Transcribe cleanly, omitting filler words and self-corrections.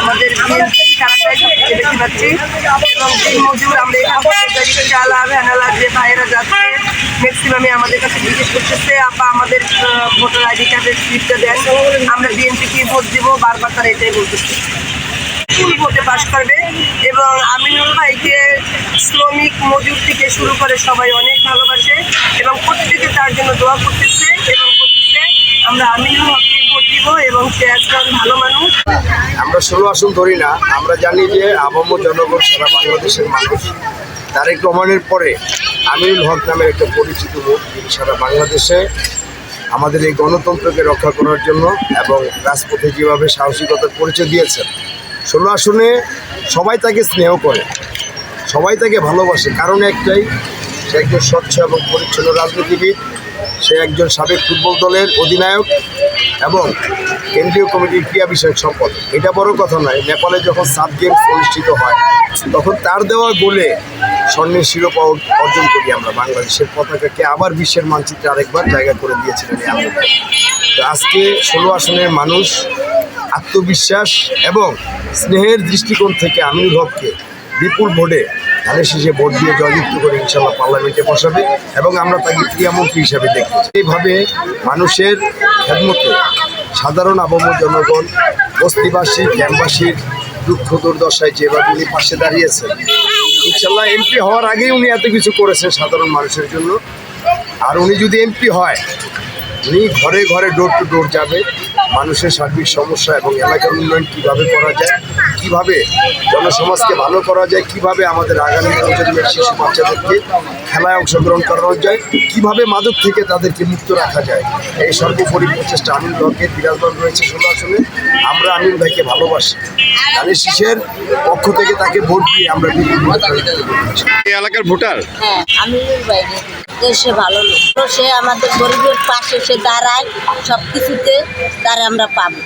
আমাদের বিএনপি খেলাটাই সবথেকে বেশি পাচ্ছি এবং দিন মজুর আমরা এখান থেকে চালা ভ্যানালা যে ভাইয়েরা যাচ্ছে ম্যাক্সিমামই আমাদের কাছে জিজ্ঞেস করতেছে আপা আমাদের ভোটার আইডি কার্ডের স্লিপটা দেন, আমরা বিএনপিকে ভোট দেবো, বারবার তারা এটাই বলতেছে। ফুল ভোটে পাশ করবে এবং আমিনুল ভাইকে শ্রমিক মজুর থেকে শুরু করে সবাই অনেক ভালোবাসে এবং প্রত্যেকে তার জন্য দোয়া করতেছে এবং বলতেছে আমরা আমিনুল হককে ভোট দিব এবং সে একজন ভালো মানুষ। আমরা 16 আসন ধরি না, আমরা জানি যে আবহাওয়া জনগণ সারা বাংলাদেশের মানুষ। তারেক রহমানের পরে আমিনুল হক নামের একটা পরিচিত মুখ, তিনি সারা বাংলাদেশে আমাদের এই গণতন্ত্রকে রক্ষা করার জন্য এবং রাজপথে যেভাবে সাহসিকতার পরিচয় দিয়েছেন। 16 আসনে সবাই তাকে স্নেহ করে, সবাই তাকে ভালোবাসে, কারণ একটাই, সে একজন স্বচ্ছ এবং পরিচ্ছন্ন রাজনীতিবিদ, সে একজন সাবেক ফুটবল দলের অধিনায়ক এবং কেন্দ্রীয় কমিটির ক্রীড়া বিষয়ক সম্পাদক। এটা বড় কথা নয়, নেপালে যখন সাব গেমস অনুষ্ঠিত হয় তখন তার দেওয়া গোলে স্বর্ণের শিরোপা অর্জন করি আমরা। বাংলাদেশের পতাকাকে আবার বিশ্বের মানচিত্রে আরেকবার জায়গা করে দিয়েছিলেন এই আমিনুল। তো আজকে 16 আসনের মানুষ আত্মবিশ্বাস এবং স্নেহের দৃষ্টিকোণ থেকে আমিনুল হককে বিপুল ভোটে ধানের শীষে ভোট দিয়ে জয়যুক্ত করে ইনশাল্লাহ পার্লামেন্টে বসাবে এবং আমরা তাকে ক্রীড়ামন্ত্রী হিসাবে দেখব। এইভাবে মানুষের খেদমতে সাধারণ আবহাওয়া জনগণ, বস্তিবাসী, ক্যাম্পবাসীর দুঃখ দুর্দশায় যেভাবে উনি পাশে দাঁড়িয়েছেন, ইনশাল্লাহ এমপি হওয়ার আগেই উনি এত কিছু করেছেন সাধারণ মানুষের জন্য। আর উনি যদি এমপি হয়, উনি ঘরে ঘরে ডোর টু ডোর যাবে, মানুষের সার্বিক সমস্যা এবং এলাকার উন্নয়ন কীভাবে করা যায়, কীভাবে জনসমাজকে ভালো করা যায়, কীভাবে আমাদের আগামী প্রজন্মের শিশু বাচ্চাদেরকে খেলায় অংশগ্রহণ করানো যায়, কীভাবে মাদক থেকে তাদেরকে মুক্ত রাখা যায়, এই সর্বোপরি প্রচেষ্টা আমিনুল হকের বিরাজমান রয়েছে 16 আসনে। আমরা আমিনুল ভাইকে ভালোবাসি, ধানের শীষের পক্ষ থেকে তাকে ভোট দিয়ে আমরা এই এলাকার ভোটার। হ্যাঁ, আমিনুল ভাই সে ভালো লোক, সে আমাদের গরিবের পাশে সে দাঁড়ায়, সব কিছুতে তারা আমরা পাবো।